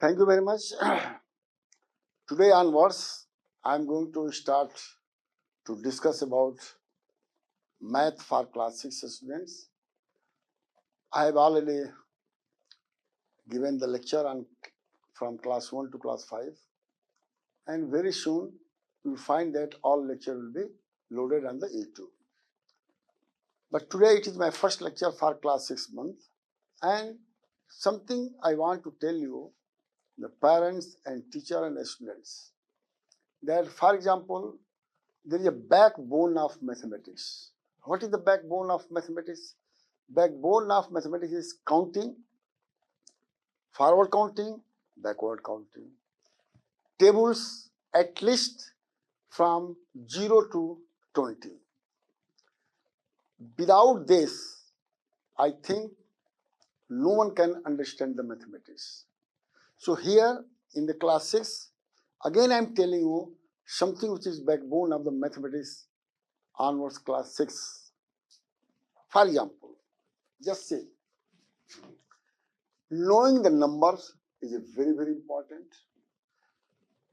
Thank you very much. Today onwards, I am going to start to discuss about math for class 6 students. I have already given the lecture on from class 1 to class 5, and very soon you will find that all lecture will be loaded on the YouTube. But today it is my first lecture for class 6 month, and something I want to tell you, the parents and teacher and students, that for example, there is a backbone of mathematics. What is the backbone of mathematics? Backbone of mathematics is counting, forward counting, backward counting. Tables at least from 0 to 20. Without this, I think no one can understand the mathematics. So here in the class 6, again I am telling you something which is backbone of the mathematics onwards class 6. For example, just say, knowing the numbers is very, very important.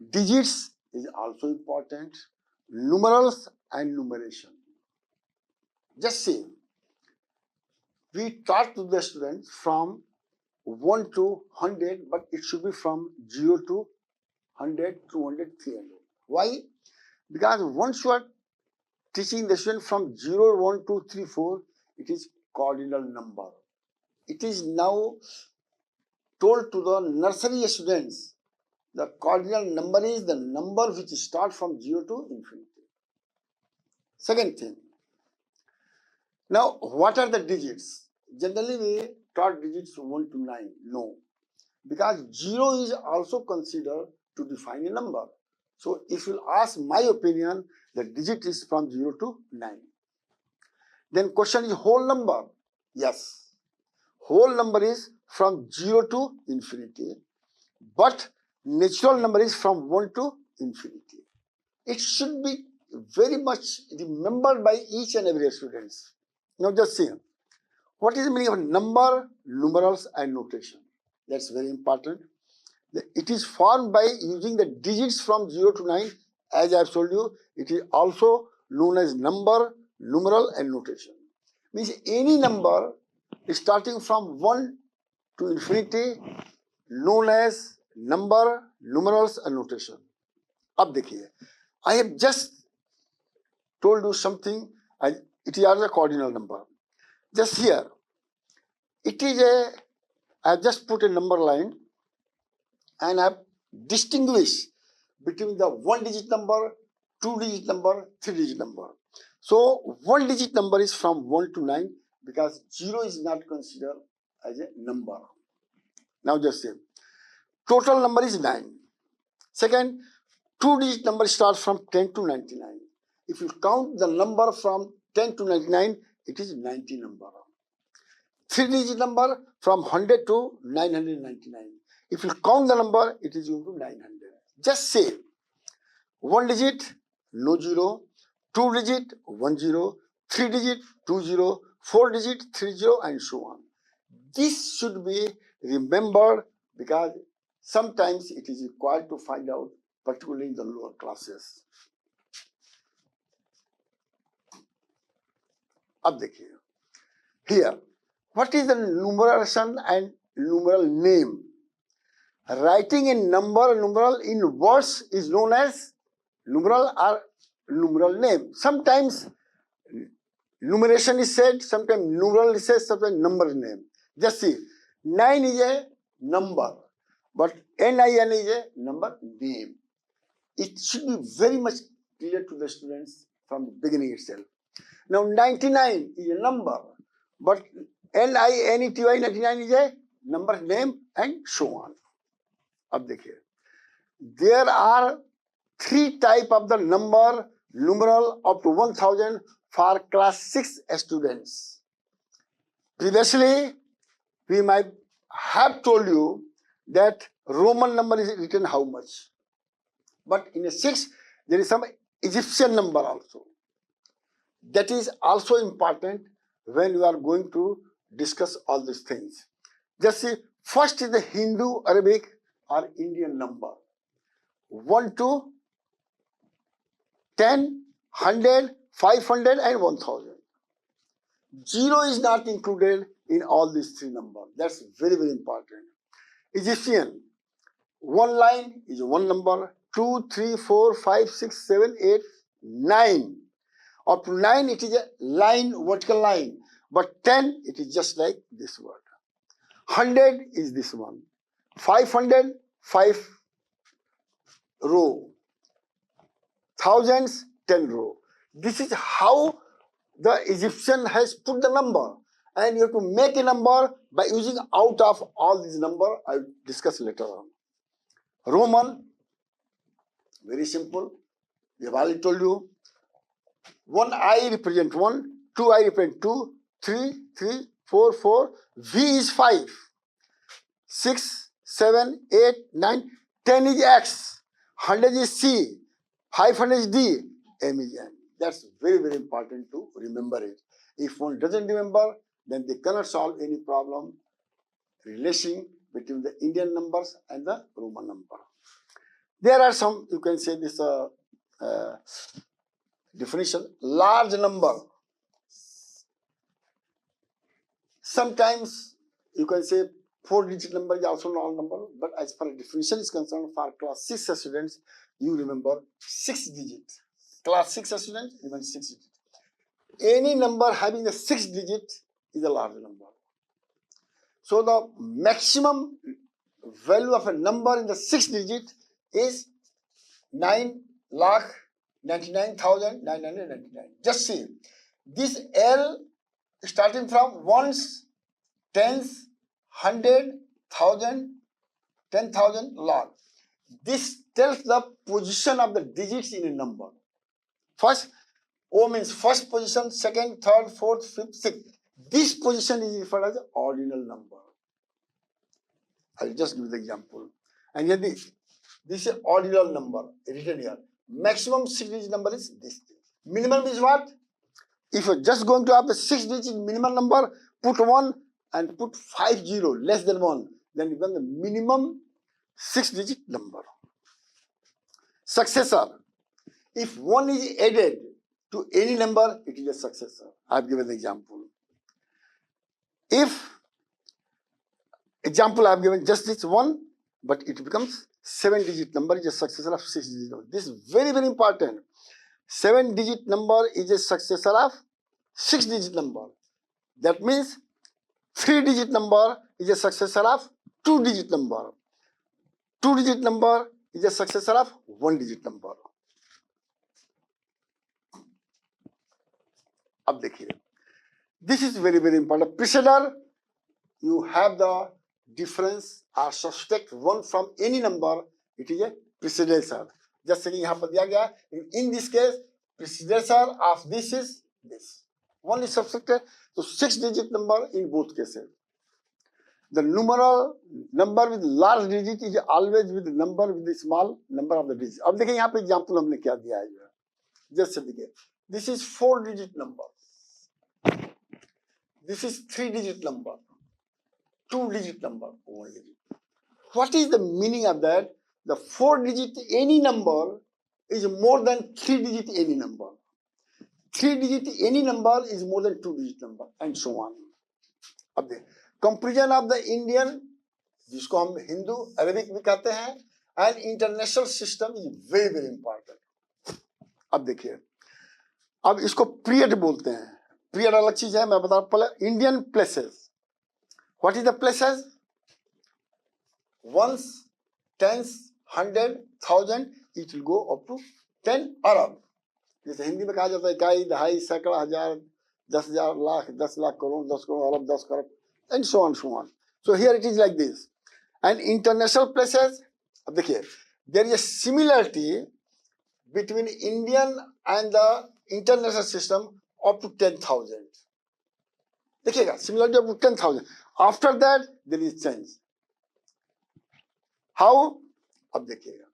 Digits is also important. Numerals and numeration. Just say, we taught to the students from 1 to 100, but it should be from 0 to 100, 200, 300. Why? Because once you are teaching the student from 0, 1, 2, 3, 4, it is cardinal number. It is now told to the nursery students, the cardinal number is the number which starts from 0 to infinity. Second thing, now what are the digits? Generally we taught digits 1 to 9. No, because 0 is also considered to define a number. So if you ask my opinion, the digit is from 0 to 9. Then question is whole number. Yes, whole number is from 0 to infinity, but natural number is from 1 to infinity. It should be very much remembered by each and every student. Now just see, what is the meaning of number, numerals and notation? That's very important. It is formed by using the digits from 0 to 9. As I have told you, it is also known as number, numeral and notation. Means any number starting from 1 to infinity known as number, numerals and notation. अब देखिए, I have just told you something. It is a cardinal number. Just here, it is a. I have just put a number line, and I have distinguished between the 1-digit number, 2-digit number, 3-digit number. So 1-digit number is from 1 to 9 because 0 is not considered as a number. Now just say, total number is 9. Second, 2-digit number starts from 10 to 99. If you count the number from 10 to 99, it is 90 number. 3-digit number from 100 to 999. If you count the number, it is equal to 900. Just say, 1-digit, no 0, 2-digit, 10, 3-digit, 20, 4-digit, 30, and so on. This should be remembered because sometimes it is required to find out, particularly in the lower classes. अब देखिए, here, what is the numeration and numeral name? Writing a number, numeral in words is known as numeral or numeral name. Sometimes numeration is said, sometimes numeral is said, sometimes number name. Just see, 9 is a number, but NIN is a number name. It should be very much clear to the students from the beginning itself. Now 99 is a number, but NINETY 99 is a number name and so on. अब देखिए, there are 3 types of the number, numeral up to 1000 for class 6 students. Previously, we might have told you that Roman number is written how much, but in a 6 there is some Egyptian number also. That is also important when you are going to discuss all these things. Just see, first is the Hindu, Arabic, are Indian number. 1 to 10, 100, 500 and 1000. 0 is not included in all these three numbers. That's very, very important. Egyptian, one line is one number, 2, 3, 4, 5, 6, 7, 8, 9. Up to 9 it is a line, vertical line. But 10 it is just like this word. 100 is this one. 500, 5 row. Thousands, 10 row. This is how the Egyptian has put the number. And you have to make a number by using out of all these numbers. I will discuss later on. Roman, very simple. We have already told you. 1 I represent 1, 2 I represent 2, 3, 3, 4, 4. V is 5, 6, 7, 8, 9, 10 is X, 100 is C, 500 is D, M is N. That's very, very important to remember it. If one doesn't remember, then they cannot solve any problem relation between the Indian numbers and the Roman number. There are some, you can say this definition, large number. Sometimes you can say 4-digit number is also not number, but as far as definition is concerned, for class 6 students, you remember 6 digits. Class 6 students, remember 6 digits. Any number having a 6 digit is a large number. So the maximum value of a number in the 6 digit is 9,99,999. Just see, this L starting from ones, tens, 100, 1,000, 10,000, lakh. This tells the position of the digits in a number. First, O means first position, second, third, fourth, fifth, sixth. This position is referred as ordinal number. I will just give the example. And here this is an ordinal number written here. Maximum 6-digit number is this thing. Minimum is what? If you're just going to have a 6-digit minimum number, put 1 and put 50, less than 1. Then you get the minimum 6-digit number. Successor. If 1 is added to any number, it is a successor. I have given the example. If, example I have given just this 1, but it becomes 7-digit number is a successor of 6-digit number. This is very, very important. 7-digit number is a successor of 6-digit number. That means 3-digit number is a successor of 2-digit number. 2-digit number is a successor of 1-digit number. अब देखिए, this is very, very important. Preceder, you have the difference or subtract 1 from any number, it is a predecessor. Just saying यहाँ पर दिया गया, in this case, predecessor of this is this. 1 is subtracted, so 6-digit number in both cases. The numeral number with large digit is always with the number with the small number of the digits. अब देखिए यहाँ पे example हमने क्या दिया है, just देखिए. This is 4-digit number. This is 3-digit number. 2-digit number, 1-digit. What is the meaning of that? The 4-digit any number is more than 3-digit any number. 3-digit any number is more than 2-digit number, and so on. अब देखिए, comparison of the Indian, जिसको हम Hindu Arabic भी कहते हैं, and international system is very, very important. अब देखिए, अब इसको पीरियड बोलते हैं. पीरियड अलग चीज है, मैं बता रहा हूं. पहले Indian places. What is the places? Ones, tens, 100, 1000, it will go up to 10 अरब. जैसे हिंदी में कहा जाता है इकाई, दहाई, सैकड़ा, हजार, 10,000, लाख, 10 लाख, करोड़, 10 करोड़, अरब, 10 crore, and so on, so on. So here it is like this. And international places, अब देखिए, there is a similarity between Indian and the international system up to 10,000. देखिएगा, similarity up to 10,000. After that, there is change. How? अब देखिएगा,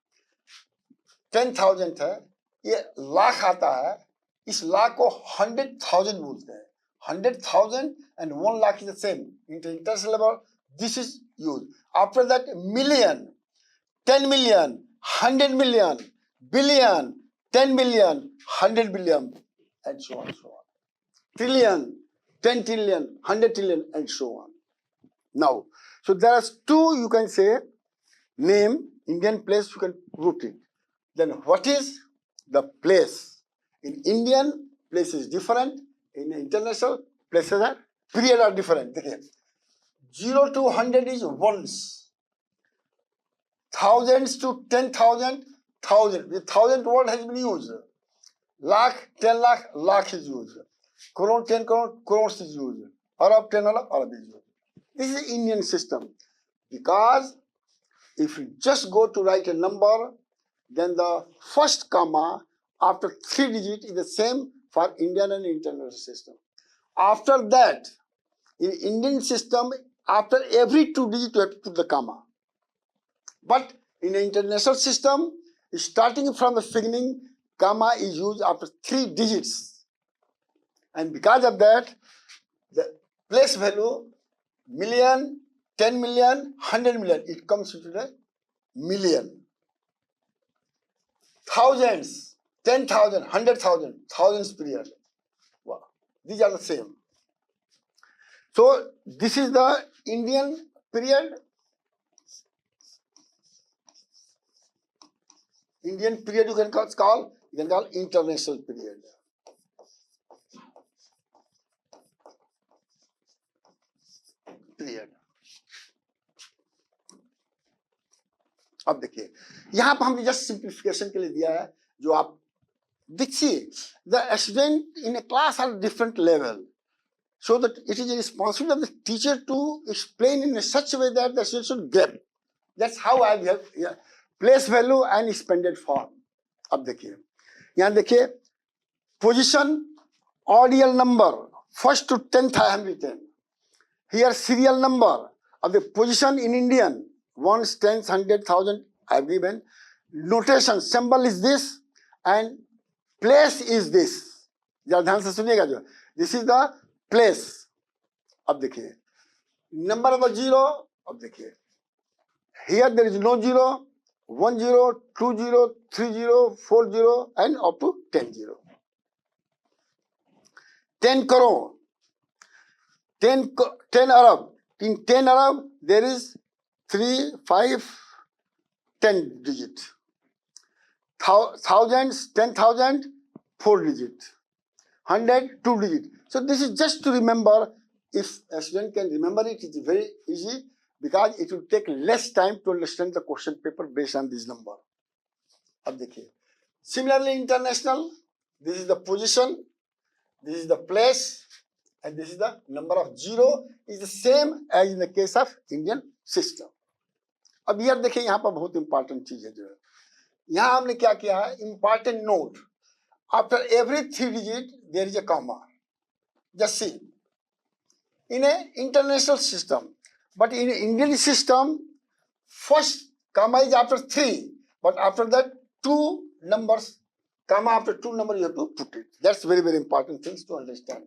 10,000 है, ये लाख आता है, इस लाख को 100,000 बोलते हैं. 100,000 and 1 lakh is the same. International level, this is used. After that, million. 10 million, 100 million, billion, 10 billion, 100 billion, and so on, so on. Trillion, 10 trillion, 100 trillion, and so on. Now, so there are two, you can say, name, Indian place, you can put it. Then what is the place? In Indian, place is different. In international, places are, period are different. 0 to 100 is ones. Thousands to 10,000, thousand. The thousand word has been used. Lakh, 10 lakh, lakh is used. Crore, 10 crore, crores is used. Arab, 10 Arab, Arab is used. This is Indian system. Because if you just go to write a number, then the first comma after 3 digits is the same for Indian and international system. After that, in Indian system, after every 2 digits you have to put the comma. But in the international system, starting from the beginning, comma is used after 3 digits. And because of that, the place value, million, 10 million, 100 million, it comes into the million. Thousands, 10,000, 100,000, thousands period. Wow. These are the same. So this is the Indian period. Indian period you can call international period. Period. अब देखिए यहाँ पर हमने just simplification के लिए दिया है जो आप देखिए the student in a class are different level, so that it is a responsibility of the teacher to explain in such a way that the student should get. That's how I have place value and expanded form. अब देखिए यहाँ देखिए position odd real number first to 10th I have written. Here serial number of the position in Indian, ones, tens, 100,000 I have given. Notation symbol is this and place is this. जरा ध्यान से सुनिएगा जो this is the place. अब देखिए number of the zero. अब देखिए here there is no zero, 1 0, 2 0, 3 0, 4 0 and up to 10 0. 10 crore. 10 Arab. In 10 Arab, there is 3, 5, 10 digit. Thousands, 10,000, 4 digit. 100, 2 digit. So this is just to remember. If a student can remember it, it's very easy because it will take less time to understand the question paper based on this number. अब देखिए. Similarly, international, this is the position, this is the place, and this is the number of zero is the same as in the case of Indian system. अब यार देखिए यहाँ पर बहुत important चीज है जो है यहाँ हमने क्या किया है important note after every 3 digit there is a comma. Just see in a international system, but in Indian system first comma is after 3, but after that 2 numbers comma after 2 numbers you have to put it. That's very very important things to understand.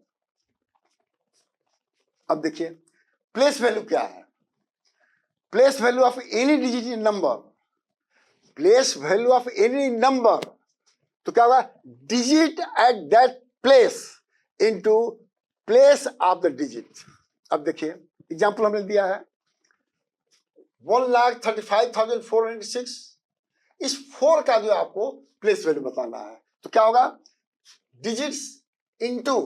अब देखिए place value क्या है place value of any digit in number place value of any number तो क्या होगा digit at that place into place of the digit. अब देखिए example हमने दिया है 1,35,406. इस 4 का जो आपको प्लेस वैल्यू बताना है तो क्या होगा digits into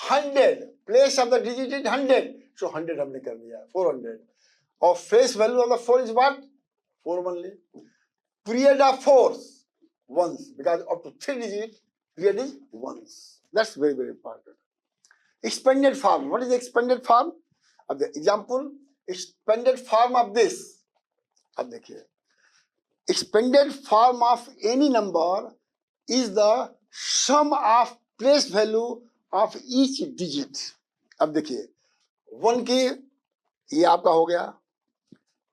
100 place of the digit is 100, so 100 हमने कर दिया 400. और face value of the 4 is what 4 only. Period of 4 ones because up to 3 digit period is ones. That's very very important. Expanded form. What is the expanded form? अब the example expanded form of this. अब देखिए expanded form of any number is the sum of place value of each digit. अब देखिए 1 की ये आपका हो गया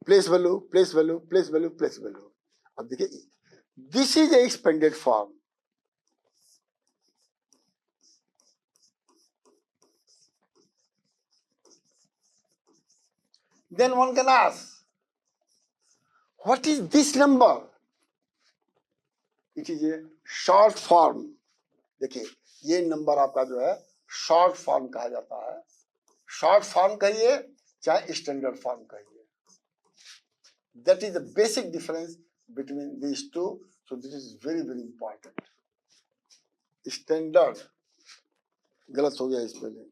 place value place value place value place value. अब देखिए this is a expanded form. Then one can ask What is this number? It is a short form. देखिए ये नंबर आपका जो है शॉर्ट फॉर्म कहा जाता है. शॉर्ट फॉर्म कहिए चाहे स्टैंडर्ड फॉर्म कहिए. That is the basic difference between these two. So this is very very important. Standard गलत हो गया इस पहले.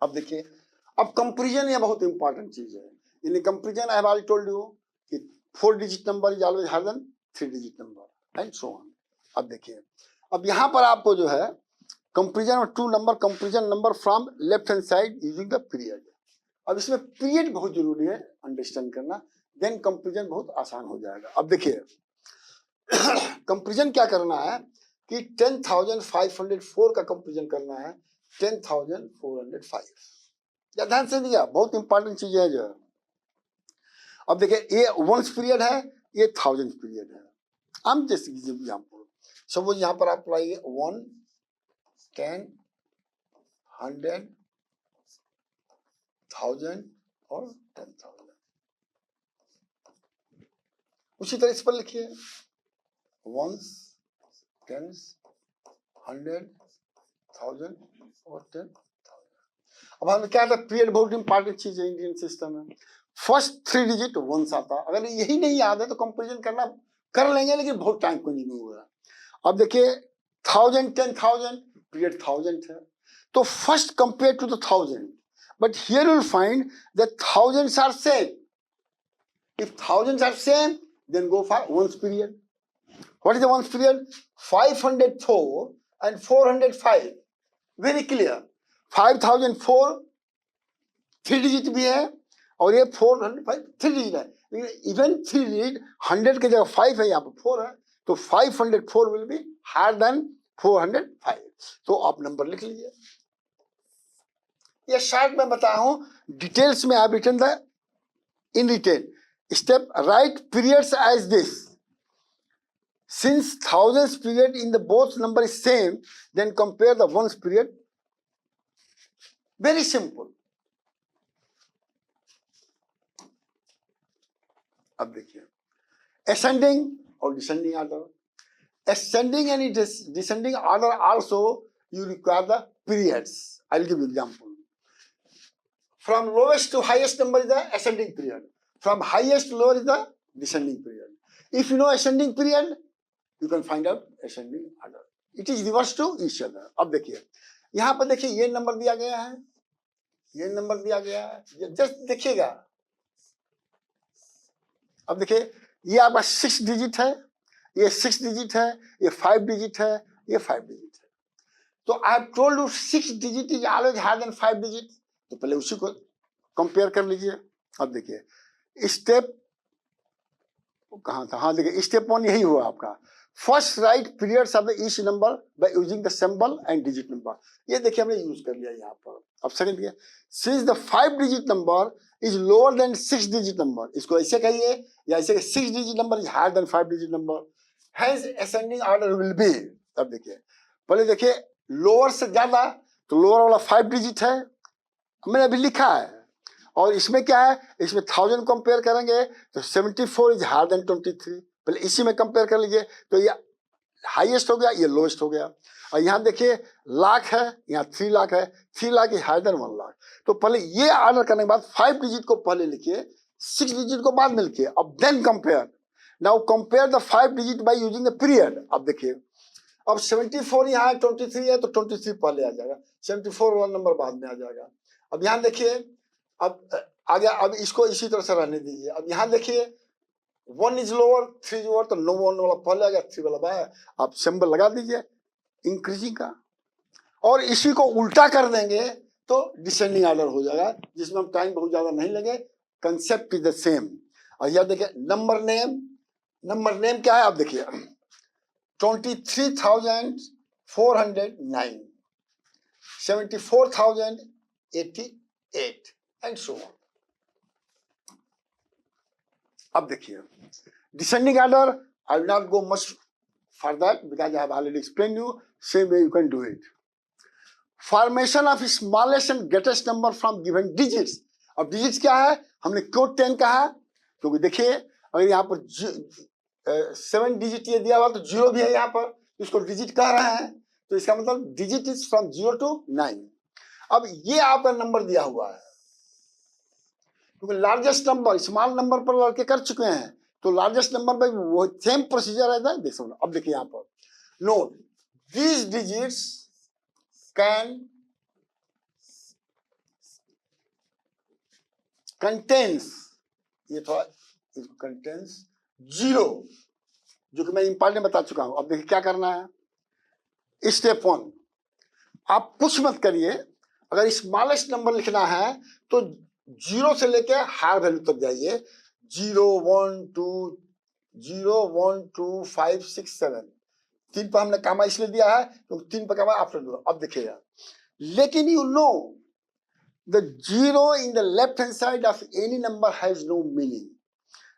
अब देखिए, अब कंपैरिजन ये बहुत इंपॉर्टेंट चीज है. In comparison I have already told you कि 4 digit number is always higher than 3 digit number and so on. अब देखिए, अब यहाँ पर आपको जो है comparison of two number, comparison number from left hand side using the period. अब इसमें पीरियड बहुत जरूरी है अंडरस्टैंड करना, देन कंपैरिजन बहुत आसान हो जाएगा. अब देखिए कंपैरिजन क्या करना है कि 10,504 का कंपैरिजन करना है 10,405. या ध्यान से दिया, बहुत इंपॉर्टेंट चीज है जो. अब देखिए ये वंस पीरियड है, ये थाउजेंड पीरियड है. हम जैसे एग्जाम्पल सपोज यहाँ पर आप लाइए 1, 10, 100, 1000 और 10,000. उसी तरह इस पर लिखिए वंस, टेंस, 100, 1000 और 10,000. अब हमें क्या था, पीरियड बहुत इंपॉर्टेंट चीज है इंडियन सिस्टम में. फर्स्ट 3 डिजिट वंस आता. अगर यही नहीं याद है तो कंपैरिजन करना कर लेंगे, लेकिन बहुत टाइम कंज्यूमिंग होगा. अब देखिए 1000, 10,000 पीरियड 1000 है, तो first compare to the 1000. But here you will find that thousands are same. इफ thousands are same then go for ones period. What is the ones period? 504 and 405. Very clear. 5004 3 digit भी है और ये 405 3 digit है. लेकिन even 3 digit 100 के जगह 5 है, यहाँ पर 4 है, तो 504 विल बी हायर देन 405. तो आप नंबर लिख लीजिए. ये शार्ट में बताया हूं, डिटेल्स में आप return the in detail. Step, write periods as this. Since thousands period in the both number is same, then compare the ones period. Very simple. अब देखिए ascending और descending order. Ascending and descending order also you require the periods. I'll give you example. From lowest to highest number is the ascending period. From highest to lower is the descending period. If you know ascending period, you can find out ascending order. It is reverse to each other. अब देखिए यहाँ पर देखिए ये number दिया गया है, ये नंबर दिया गया है, जस्ट देखिएगा. अब देखिए ये आपका 6 डिजिट है, ये 6 डिजिट है, ये 5 डिजिट है, ये 5 डिजिट है. तो I have told you 6 digit is always higher than 5 digit. तो पहले उसी को कंपेयर कर लीजिए. अब देखिए स्टेप कहाँ था, हाँ देखिए स्टेप 1 यही हुआ आपका. First right periods of the each number by using the symbol and digit number. ये देखिए हमने यूज कर लिया यहाँ पर. अब सेकंड देखिए, since the 5 digit number is lower than 6 digit number, इसको ऐसे कहिए या ऐसे 6 digit number is higher than 5 digit number, has ascending order will be. अब देखिए पहले देखिए लोअर से ज्यादा, तो लोअर वाला 5 डिजिट है, मैंने अभी लिखा है. और इसमें क्या है, इसमें 1000 कंपेयर करेंगे तो 74 इज हायर देन 23. पहले इसी में कंपेयर कर लीजिए, तो ये हाईएस्ट हो गया, ये लोएस्ट हो गया. और यहाँ देखिए लाख है, यहाँ 3 लाख है, 3 lakh is higher than 1 lakh. तो पहले ये ऑर्डर करने के बाद 5 डिजिट को पहले लिखिए, 6 डिजिट को बाद में लिखिए. अब then compare. Now compare the 5 digit by using the period. अब देखिए अब 74 यहाँ है, 23 है, तो 23 पहले आ जाएगा, 74 वाला नंबर बाद में आ जाएगा. अब यहाँ देखिए अब आ गया. अब इसको इसी तरह से रहने दीजिए. अब यहाँ देखिए 1 इज लोअर, 3 इज लोअर, तो 1 वाला पहले आ गया, 3 वाला बाद. आप सिंबल लगा दीजिए इंक्रीजिंग का, और इसी को उल्टा कर देंगे तो डिसेंडिंग ऑर्डर हो जाएगा, जिसमें हम टाइम बहुत ज्यादा नहीं लगे. Concept is the same. और यह देखिए नंबर नेम, नंबर नेम क्या है. आप देखिए 23,409, 74,088 एंड सो ऑन. अब देखिए descending order, I will not go much For that, because I have already explained you, same way you can do it. Formation of smallest and greatest number from given digits. अब digits क्या है? हमने क्यों 10 कहा? क्योंकि देखिए अगर यहाँ पर 7 डिजिट ये दिया हुआ तो 0 भी है यहाँ पर, इसको डिजिट कह रहे हैं, तो इसका मतलब डिजिट इज फ्रॉम 0 to 9. अब ये आपका नंबर दिया हुआ है, क्योंकि लार्जेस्ट नंबर स्मॉल नंबर पर लड़के कर चुके हैं, तो लार्जेस्ट नंबर में वो सेम प्रोसीजर रहता है. देखो अब देखिए यहाँ पर, note these digits can contains, ये थोड़ा कंटेन्स 0, जो कि मैं इंपॉर्टेंट बता चुका हूं. अब देखिए क्या करना है. स्टेप 1, आप कुछ मत करिए. अगर स्मॉलेस्ट नंबर लिखना है तो 0 से लेके हायर वैल्यू तक जाइए. 0 1 2 0 1 2 5 6 7. 3 पर हमने कामा इसलिए दिया है क्योंकि 3 पर कामा आफ्टर दो. अब देखिएगा, लेकिन you know the 0 in the left hand side of any number has no meaning,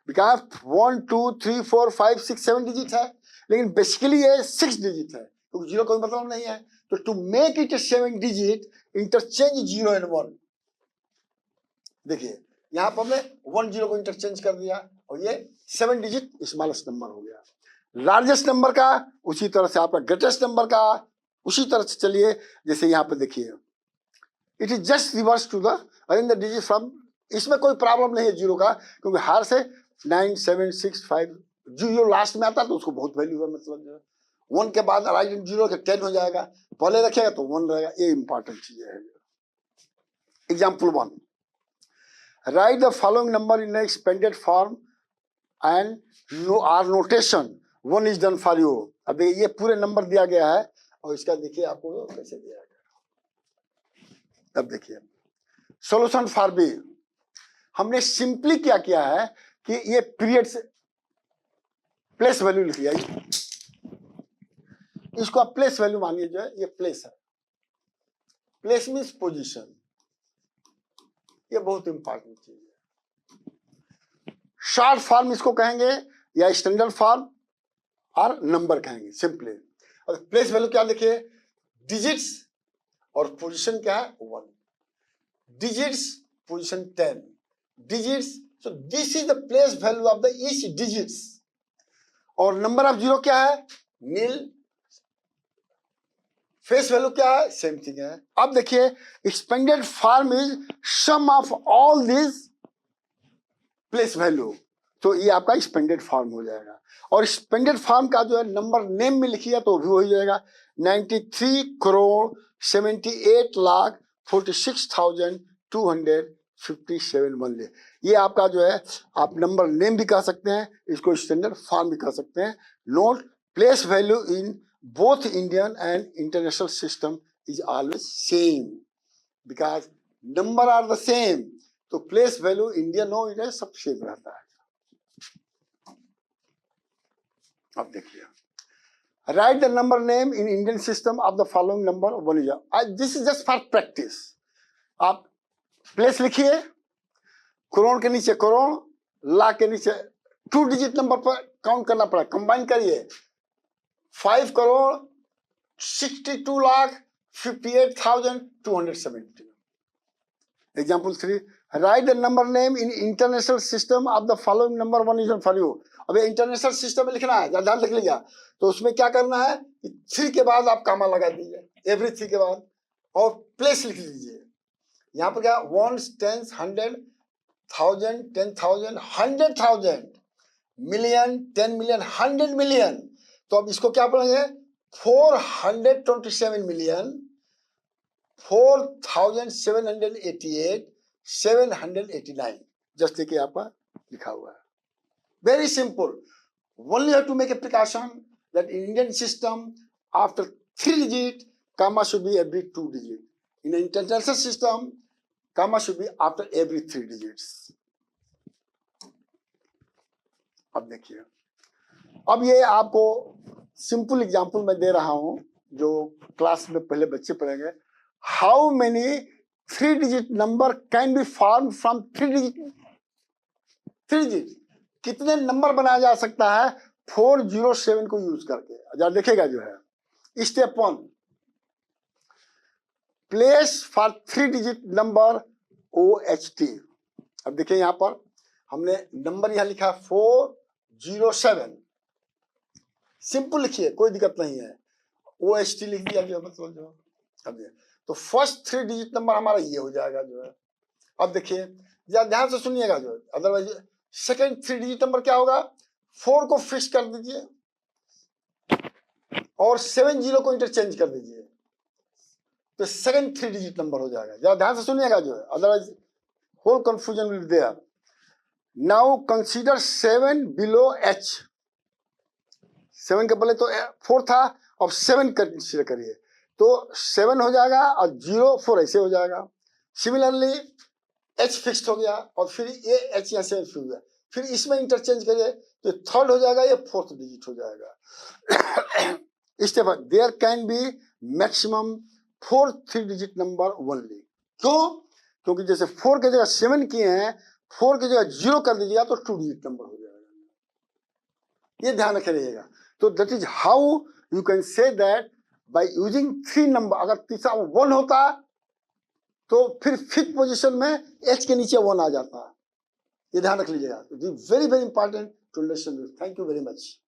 because 1 2 3 4 5 6 7 digit है, लेकिन बेसिकली ये 6 डिजिट है, क्योंकि 0 कोई मतलब नहीं है. तो to make it 7 digit, interchange 0 and 1. देखिए यहाँ पर हमने 1 0 को इंटरचेंज कर दिया और ये 7 डिजिट स्मॉलेस्ट नंबर हो गया. लार्जेस्ट नंबर का उसी तरह से आपका ग्रेटेस्ट नंबर का उसी तरह से चलिए. जैसे यहाँ पर देखिए, it is just reverse to the arrange the digit from. इसमें कोई प्रॉब्लम नहीं है 0 का, क्योंकि हार से 9 7 6 5 जो लास्ट में आता है तो उसको बहुत वैल्यू है. मतलब 1 के बाद राइट 0 के 10 हो जाएगा, पहले रखेगा तो 1 रहेगा. ये इंपॉर्टेंट चीज है. Example 1, write the following number in expanded form and our notation. 1 is done for you. अब ये पूरे नंबर दिया गया है और इसका देखिए आपको कैसे दिया गया. अब देखिए सॉल्यूशन फॉर बी. हमने सिंपली क्या किया है कि ये पीरियड से प्लेस वैल्यू लिख लिया. इसको आप प्लेस वैल्यू मानिए, जो है ये प्लेस है. Place means position. ये बहुत इंपॉर्टेंट चीज है. शॉर्ट फॉर्म इसको कहेंगे या स्टैंडर्ड फॉर्म और नंबर कहेंगे सिंपली. और प्लेस वैल्यू क्या लिखिए, डिजिट्स और पोजीशन क्या है 1. Digits position 10 digits. So this is the place value of the each digits. और नंबर ऑफ 0 क्या है, नील. फेस वैल्यू क्या है, सेम थिंग है. अब देखिए expanded form is sum of all this place value. तो ये आपका एक्सपेंडेड फॉर्म हो जाएगा. और एक्सपेंडेड फॉर्म का जो है नंबर नेम में लिखिए तो भी हो जाएगा. 93 करोड़ 78 लाख 46,257 बनले. ये आपका जो है आप नंबर नेम भी कह सकते हैं, इसको स्टैंडर्ड फॉर्म भी कह सकते हैं. Note place value in both Indian and international system is always same because number are the same. तो place value Indian हो इधर सब सेम रहता है. अब देखिए, write the number name in Indian system of the following number. one is this is just for practice. आप place लिखिए, करोड़ के नीचे करोड़, लाख के नीचे 2 डिजिट नंबर पर काउंट करना पड़ा. कंबाइन करिए 5 crore 62 lakh 58,270. Example 3, write the number name in international system of the following number. 1 is for you. अब इंटरनेशनल सिस्टम में लिखना है, ध्यान लिख लिया तो उसमें क्या करना है, 3 के बाद आप कामा लगा दीजिए, एवरी 3 के बाद, और प्लेस लिख लीजिए. यहाँ पर क्या 1 10 100 1000 10,000 100,000 मिलियन 10 मिलियन 100 मिलियन. तो अब इसको क्या पढ़ेंगे 427 मिलियन 4,788 789. जस्ट देखिए आपका लिखा हुआ है. Very simple. Only have to make a precaution that in Indian system after 3 digit comma should be every 2 digit. In an international system comma should be after every 3 digits. अब देखिए, अब ये आपको सिंपल एग्जांपल मैं दे रहा हूं जो class में पहले बच्चे पढ़ेंगे. How many 3 digit number can be form from 3 digit. 3 digit कितने नंबर बनाया जा सकता है 407 को यूज करके जरा देखेगा जो है step 1 place for 3 digit number OHT। अब देखिए यहां पर हमने नंबर यहां लिखा 407, सिंपल लिखिए कोई दिक्कत नहीं है, OHT लिख दिया जो मतलब जो अब तो फर्स्ट 3 डिजिट नंबर हमारा ये हो जाएगा जो है। अब देखिए जरा ध्यान से सुनिएगा जो, अदरवाइज सेकंड 3 डिजिट नंबर क्या होगा, 4 को फिक्स कर दीजिए और 70 को इंटरचेंज कर दीजिए, तो सेकंड 3 डिजिट नंबर हो जाएगा। जरा ध्यान से सुनिएगा जो है, otherwise whole confusion will there. Now consider 7 below H, 7 के पहले तो 4 था, अब 7 कंसीडर करिए, तो 7 हो जाएगा और 0 4 ऐसे हो जाएगा। सिमिलरली H फिक्स्ड हो गया और फिर ये H यहाँ से फिक्स हो गया, फिर इसमें इंटरचेंज करिए तो थर्ड हो जाएगा, ये फोर्थ डिजिट हो जाएगा। Step there can be maximum 4 3 digit number only. क्यों? क्योंकि जैसे 4 की जगह 7 किए हैं, 4 की जगह 0 कर दीजिएगा तो 2 डिजिट नंबर हो जाएगा, ये ध्यान रखे रहिएगा। तो that is how you can say that by using 3 number. अगर तीसरा 1 होता तो फिर 5th पोजीशन में H के नीचे 1 आ जाता, ये ध्यान रख लीजिएगा। Very very important to understand this. Thank you very much.